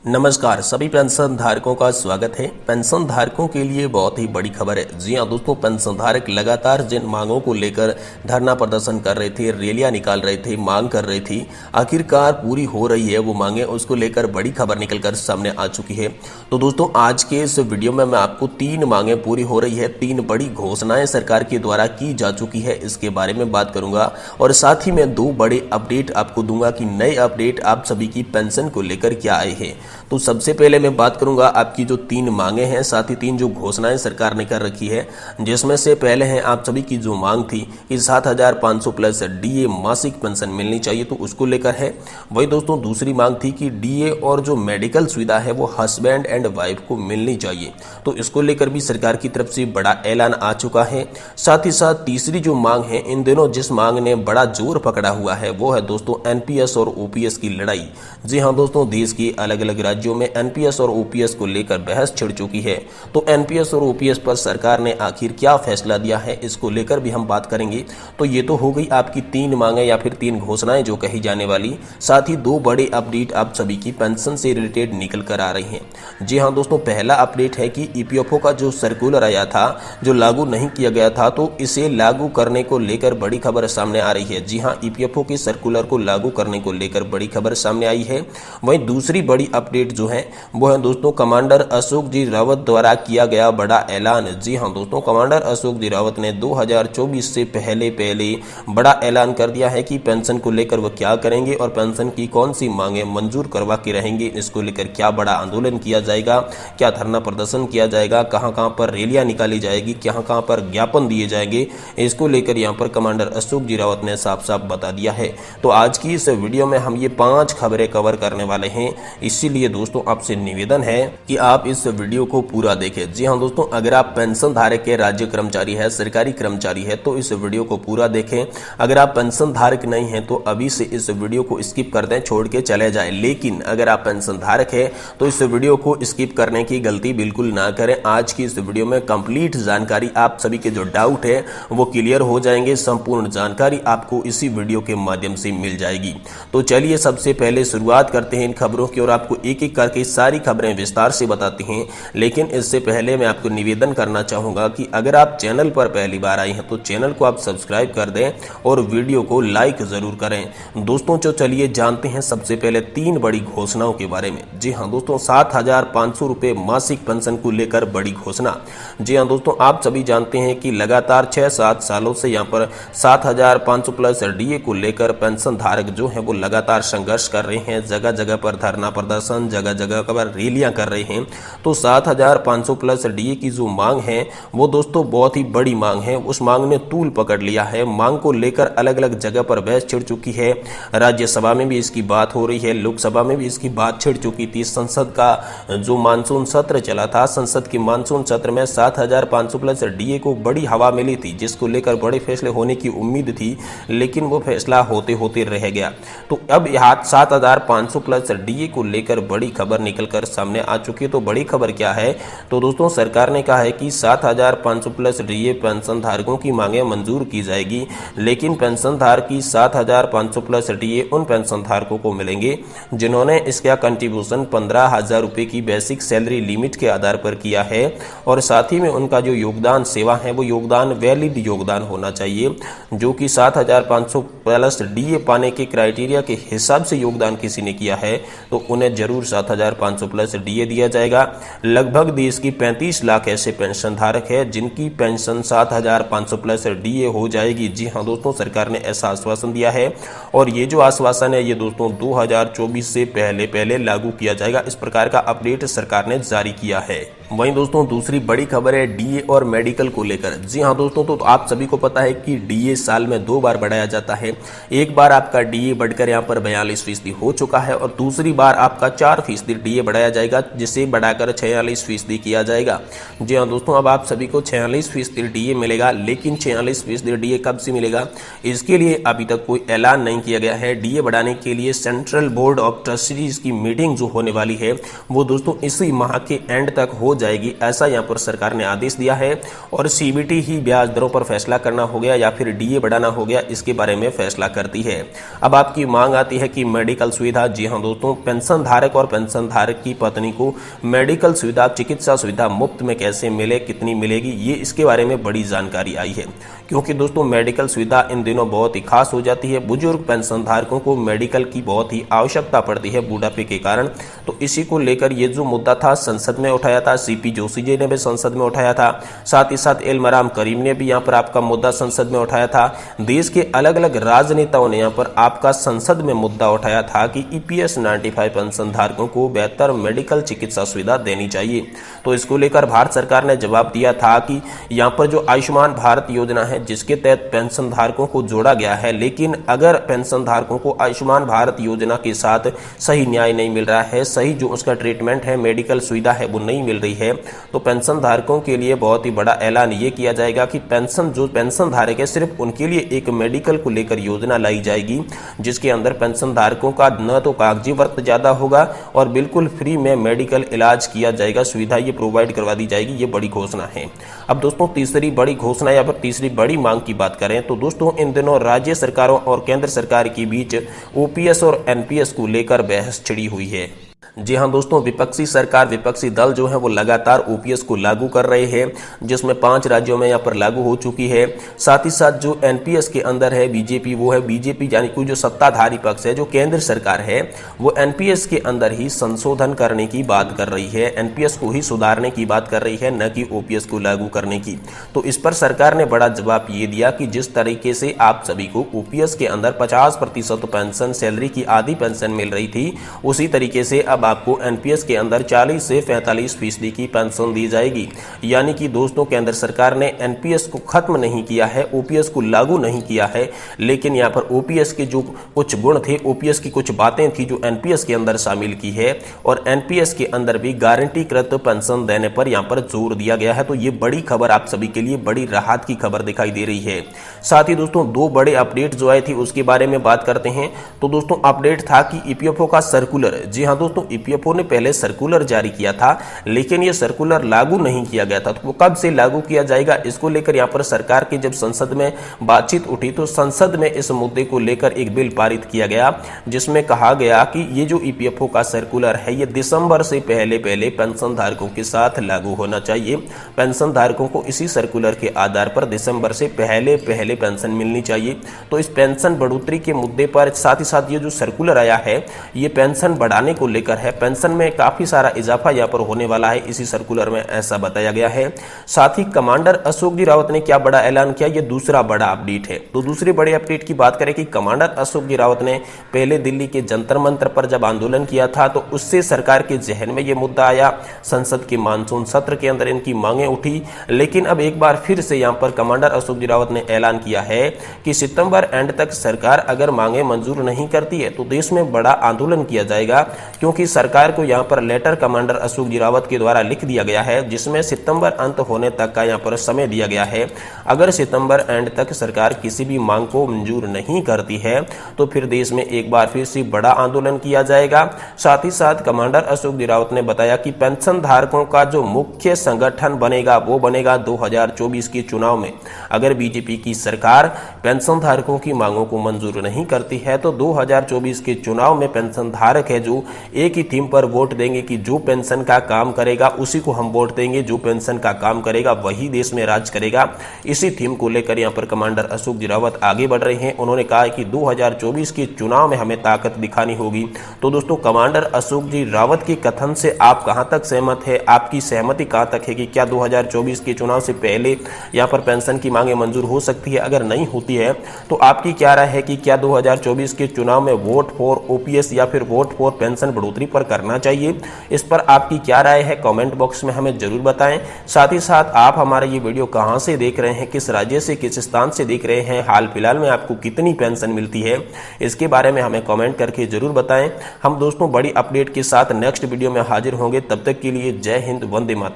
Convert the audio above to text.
नमस्कार, सभी पेंशन धारकों का स्वागत है। पेंशन धारकों के लिए बहुत ही बड़ी खबर है। जी हां दोस्तों, पेंशन धारक लगातार जिन मांगों को लेकर धरना प्रदर्शन कर रहे थे, रैलियां निकाल रहे थे, मांग कर रहे थे, आखिरकार पूरी हो रही है वो मांगे। उसको लेकर बड़ी खबर निकलकर सामने आ चुकी है। तो दोस्तों, आज के इस वीडियो में मैं आपको 3 मांगे पूरी हो रही है, 3 बड़ी घोषणाएं सरकार के द्वारा की जा चुकी है, इसके बारे में बात करूंगा। और साथ ही मैं 2 बड़े अपडेट आपको दूंगा कि नए अपडेट आप सभी की पेंशन को लेकर क्या आए हैं। तो सबसे पहले मैं बात करूंगा आपकी जो 3 मांगे हैं, साथ ही 3 जो घोषणाएं सरकार ने कर रखी है, जिसमें से पहले है आप सभी की जो मांग थी कि 7,500 प्लस डीए मासिक पेंशन मिलनी चाहिए, तो उसको लेकर है। वही दोस्तों दूसरी मांग थी कि डीए और जो मेडिकल सुविधा है वो हस्बैंड एंड वाइफ को मिलनी चाहिए, तो इसको लेकर भी सरकार की तरफ से बड़ा ऐलान आ चुका है। साथ ही साथ तीसरी जो मांग है, इन दिनों जिस मांग ने बड़ा जोर पकड़ा हुआ है वो है दोस्तों एनपीएस और ओपीएस की लड़ाई। जी हाँ दोस्तों, देश की अलग अलग राज्यों में एनपीएस और ओपीएस को लेकर बहस छिड़ चुकी है। तो एनपीएस और ओपीएस पर सरकार ने आखिर क्या फैसला दिया है, इसको लेकर भी हम बात करेंगे। तो ये तो हो गई आपकी 3 मांगे या फिर 3 घोषणाएं जो कही जाने वाली। साथ ही 2 बड़े अपडेट आप सभी की पेंशन से रिलेटेड निकल कर आ रही हैं। जी हाँ दोस्तों, पहला अपडेट है कि ईपीएफओ का जो सर्कुलर आया था, जो लागू नहीं किया गया था, तो इसे लागू करने को लेकर बड़ी खबर सामने आ रही है। जी हाँ, ईपीएफओ के सर्कुलर को लागू करने को लेकर बड़ी खबर सामने आई है। वहीं दूसरी बड़ी अपडेट जो है वो है दोस्तों कमांडर अशोक जी रावत द्वारा किया गया बड़ा ऐलान। जी हां दोस्तों, कमांडर अशोक जी रावत ने 2024 से पहले बड़ा ऐलान कर दिया है कि पेंशन को लेकर वो क्या करेंगे और पेंशन की कौन सी मांगे मंजूर करवा के रहेंगे। इसको लेकर क्या बड़ा आंदोलन किया जाएगा, क्या धरना प्रदर्शन किया जाएगा, कहां पर रैलियां निकाली जाएगी, कहां पर ज्ञापन दिए जाएंगे, इसको लेकर यहां पर कमांडर अशोक जी रावत ने साफ साफ बता दिया है। तो आज की इस वीडियो में हम ये 5 खबरें कवर करने वाले हैं, इसीलिए दोस्तों आपसे निवेदन है कि आप इस वीडियो को पूरा देखें। जी हां दोस्तों, अगर आप पेंशन धारक के राज्य कर्मचारी है, सरकारी कर्मचारी है, तो इस वीडियो को पूरा देखें। अगर आप पेंशन धारक नहीं हैं तो अभी से इस वीडियो को स्किप कर दें, छोड़ के चले जाएं। लेकिन अगर आप पेंशन धारक है तो इस वीडियो को स्किप करने की गलती बिल्कुल ना करें। आज की इस वीडियो में कंप्लीट जानकारी, आप सभी के जो डाउट है वो क्लियर हो जाएंगे। संपूर्ण जानकारी आपको इसी वीडियो के माध्यम से मिल जाएगी। तो चलिए सबसे पहले शुरुआत करते हैं इन खबरों की और आपको एक एक करके सारी खबरें विस्तार से बताते हैं। लेकिन इससे पहले मैं आपको निवेदन करना चाहूंगा कि अगर आप चैनल पर पहली बार आए हैं तो चैनल को आप सब्सक्राइब कर दें और वीडियो को लाइक जरूर करें। दोस्तों तो चलिए जानते हैं सबसे पहले 3 बड़ी घोषणाओं के बारे में। जी हाँ दोस्तों, 7,500 रुपए मासिक पेंशन को लेकर बड़ी घोषणा। जी हाँ दोस्तों, आप सभी जानते हैं कि लगातार 6-7 सालों से यहाँ पर 7,500 प्लस डीए को लेकर पेंशन धारक जो है वो लगातार संघर्ष कर रहे हैं। जगह जगह पर धरना प्रदर्शन, जगह जगह पर रैलियां कर रहे हैं। तो 7,500 प्लस डीए की जो मांग है वो दोस्तों बहुत ही बड़ी मांग है। उस मांग ने तूल पकड़ लिया है। मांग को लेकर अलग अलग जगह पर बहस छिड़ चुकी है। राज्यसभा में भी इसकी बात हो रही है, लोकसभा में भी इसकी बात छिड़ चुकी थी। संसद का जो मानसून सत्र चला था, संसद के मानसून सत्र में 7,500 प्लस डीए को बड़ी हवा मिली थी, जिसको लेकर बड़े फैसले होने की उम्मीद थी, लेकिन वो फैसला होते होते रह गया। तो अब यहाँ 7,500 प्लस डीए को लेकर बड़ी खबर निकलकर सामने आ चुकी है। तो बड़ी खबर क्या है, तो दोस्तों सरकार ने कहा है कि 7,500 प्लस डीए पेंशन धारकों की मांगे मंजूर की जाएगी, लेकिन पेंशन धारक की 7,500 प्लस डीए उन पेंशन धारकों को मिलेंगे जिन्होंने इसका कंट्रीब्यूशन 15,000 रुपए की बेसिक सैलरी लिमिट के आधार पर किया है, और साथ ही में उनका जो योगदान सेवा है वो योगदान वैलिड योगदान होना चाहिए, जो कि 7,500 प्लस डीए पाने के क्राइटेरिया के हिसाब से योगदान किसी ने किया है तो उन्हें जरूर 7,500 प्लस डीए दिया जाएगा। लगभग देश की 35 लाख ऐसे पेंशन धारक है जिनकी पेंशन 7,500 प्लस डीए हो जाएगी। जी हाँ दोस्तों, सरकार ने ऐसा आश्वासन दिया है और ये जो आश्वासन है ये दोस्तों 2024 से पहले लागू किया जाएगा। इस प्रकार का अपडेट सरकार ने जारी किया है। वहीं दोस्तों दूसरी बड़ी खबर है डीए और मेडिकल को लेकर। जी हाँ दोस्तों, तो आप सभी को पता है कि डीए साल में 2 बार बढ़ाया जाता है। एक बार आपका डीए बढ़कर यहाँ पर 42% हो चुका है और दूसरी बार आपका 4% डीए बढ़ाया जाएगा, जिसे बढ़ाकर 46% किया जाएगा। जी हाँ दोस्तों, अब आप सभी को 46% डीए मिलेगा, लेकिन 46% डीए कब से मिलेगा इसके लिए अभी तक कोई ऐलान नहीं किया गया है। डीए बढ़ाने के लिए सेंट्रल बोर्ड ऑफ ट्रस्टीज की मीटिंग जो होने वाली है वो दोस्तों इसी माह के एंड तक हो जाएगी, ऐसा यहाँ पर सरकार ने आदेश दिया है। और सीबीटी ही ब्याज दरों पर फैसला करना हो गया या फिर डीए बढ़ाना हो गया, इसके बारे में फैसला करती है। अब आपकी मांग आती है कि मेडिकल सुविधा। जी हाँ दोस्तों, पेंशन धारक और पेंशन धारक की पत्नी को मेडिकल सुविधा, चिकित्सा सुविधा मुफ्त में कैसे मिले, कितनी मिलेगी, ये इसके बारे में बड़ी जानकारी आई है। क्योंकि दोस्तों मेडिकल सुविधा इन दिनों बहुत ही खास हो जाती है। बुजुर्ग पेंशन धारकों को मेडिकल की बहुत ही आवश्यकता पड़ती है बुढ़ापे के कारण। तो इसी को लेकर ये जो मुद्दा था संसद में उठाया था, सीपी जोशी जी ने भी संसद में उठाया था, साथ ही साथ एलमराम करीम ने भी यहाँ पर आपका मुद्दा संसद में उठाया था। देश के अलग अलग राजनेताओं ने यहाँ पर आपका संसद में मुद्दा उठाया था कि ईपीएस 95 पेंशन धारकों को बेहतर मेडिकल चिकित्सा सुविधा देनी चाहिए। तो इसको लेकर भारत सरकार ने जवाब दिया था कि यहाँ पर जो आयुष्मान भारत योजना है जिसके तहत पेंशन धारकों को जोड़ा गया है, लेकिन अगर पेंशन धारकों को आयुष्मान भारत योजना के साथ सही न्याय नहीं मिल रहा है, सही जो उसका ट्रीटमेंट है, मेडिकल सुविधा है वो नहीं मिल रही है, तो पेंशन धारकों के लिए बहुत ही बड़ा ऐलान ये किया जाएगा कि जो पेंशन धारक है सिर्फ उनके लिए एक मेडिकल को लेकर योजना लाई जाएगी, जिसके अंदर पेंशन धारकों का न तो कागजी वर्क ज्यादा होगा और बिल्कुल फ्री में मेडिकल इलाज किया जाएगा, सुविधा ये प्रोवाइड करवा दी जाएगी। ये बड़ी घोषणा है। अब दोस्तों तीसरी बड़ी घोषणा या फिर तीसरी बड़ी मांग की बात करें तो दोस्तों इन दिनों राज्य सरकारों और केंद्र सरकार के बीच ओपीएस और एनपीएस को लेकर बहस छिड़ी हुई है। जी हाँ दोस्तों, विपक्षी सरकार, विपक्षी दल जो है वो लगातार ओपीएस को लागू कर रहे हैं, जिसमें 5 राज्यों में यहाँ पर लागू हो चुकी है। साथ ही साथ जो एनपीएस के अंदर है बीजेपी, वो है बीजेपी यानी कि जो सत्ताधारी पक्ष है, जो केंद्र सरकार है, वो एनपीएस के अंदर ही संशोधन करने की बात कर रही है, एनपीएस को ही सुधारने की बात कर रही है, न कि ओपीएस को लागू करने की। तो इस पर सरकार ने बड़ा जवाब ये दिया कि जिस तरीके से आप सभी को ओपीएस के अंदर 50% पेंशन, सैलरी की आधी पेंशन मिल रही थी, उसी तरीके से अब आपको एनपीएस के अंदर 40 से 45% की पेंशन दी जाएगी। यानी कि दोस्तों केंद्र सरकार ने एनपीएस को खत्म नहीं किया है, ओपीएस को लागू नहीं किया है, लेकिन यहाँ पर ओपीएस के जो कुछ गुण थे, ओपीएस की कुछ बातें थी जो एनपीएस के अंदर शामिल की है, और एनपीएस के अंदर भी गारंटीकृत पेंशन देने पर यहाँ पर जोर दिया गया है। तो ये बड़ी खबर आप सभी के लिए बड़ी राहत की खबर दिखाई दे रही है। साथ ही दोस्तों 2 बड़े अपडेट जो आए थे उसके बारे में बात करते हैं। तो दोस्तों अपडेट था कि ईपीएफओ का सर्कुलर, जी हाँ दोस्तों, ईपीएफओ ने पहले सर्कुलर जारी किया था, लेकिन यह सर्कुलर लागू नहीं किया गया था। तो वो कब से लागू किया जाएगा, इसको लेकर यहाँ पर सरकार की जब संसद में बातचीत उठी तो संसद में इस मुद्दे को लेकर एक बिल पारित किया गया, जिसमें कहा गया कि ये जो ईपीएफओ का सर्कुलर है ये दिसंबर से पहले पेंशन धारकों के साथ लागू होना चाहिए। पेंशन धारकों को इसी सर्कुलर के आधार पर दिसंबर से पहले पेंशन मिलनी चाहिए। तो इस पेंशन बढ़ोतरी के मुद्दे पर साथ ही साथ ये जो सर्कुलर आया है ये पेंशन बढ़ाने को लेकर है, पेंशन में काफी सारा इजाफा यहाँ पर होने वाला है, इसी सर्कुलर में ऐसा बताया गया है। साथ ही कमांडर अशोक जी रावत ने क्या बड़ा ऐलान किया, ये दूसरा बड़ा अपडेट है। तो दूसरे बड़े अपडेट की बात करें कि कमांडर अशोक जी रावत ने पहले दिल्ली के जंतर मंतर पर जब आंदोलन किया था तो उससे सरकार के जहन में ये मुद्दा आया, संसद के मानसून सत्र के अंदर इनकी मांगें उठी, लेकिन अब एक बार फिर से यहाँ पर कमांडर अशोक जी रावत ने ऐलान किया है कि सितंबर एंड तक सरकार अगर मांगे मंजूर नहीं करती है तो देश में बड़ा आंदोलन किया जाएगा, क्योंकि सरकार को यहाँ पर लेटर कमांडर अशोक जी रावत के द्वारा लिख दिया गया है, जिसमें सितंबर अंत होने तक का यहाँ पर समय दिया गया है। अगर सितंबर एंड तक सरकार किसी भी मांग को मंजूर नहीं करती है तो फिर देश में एक बार फिर से बड़ा आंदोलन किया जाएगा। साथ ही साथ कमांडर अशोक जी रावत ने बताया कि पेंशन धारकों का जो मुख्य संगठन बनेगा वो बनेगा 2024 के चुनाव में। अगर बीजेपी की सरकार पेंशन धारकों की मांगों को मंजूर नहीं करती है तो 2024 के चुनाव में पेंशन धारक है जो एक ही थीम पर वोट देंगे कि जो पेंशन का काम करेगा उसी को हम वोट देंगे, जो पेंशन का काम करेगा वही देश में राज करेगा। इसी थीम को लेकर यहाँ पर कमांडर अशोक जी रावत आगे बढ़ रहे हैं। उन्होंने कहा कि 2024 के चुनाव में हमें ताकत दिखानी होगी। तो दोस्तों कमांडर अशोक जी रावत के कथन से आप कहां तक सहमत है, आपकी सहमति कहां तक है कि क्या 2024 के चुनाव से पहले यहाँ पर पेंशन की मांगे मंजूर हो सकती है? अगर नहीं होती है तो आपकी क्या राय है कि क्या 2024 के चुनाव में वोट फॉर ओपीएस या फिर वोट फॉर पेंशन बढ़ोतरी पर करना चाहिए? इस पर आपकी क्या राय है कमेंट बॉक्स में हमें जरूर बताएं। साथ ही साथ आप हमारा ये वीडियो कहां से देख रहे हैं, किस राज्य से, किस स्थान से देख रहे हैं, हाल फिलहाल में आपको कितनी पेंशन मिलती है, इसके बारे में हमें कमेंट करके जरूर बताएं। हम दोस्तों बड़ी अपडेट के साथ नेक्स्ट वीडियो में हाजिर होंगे। तब तक के लिए जय हिंद, वंदे मातरम।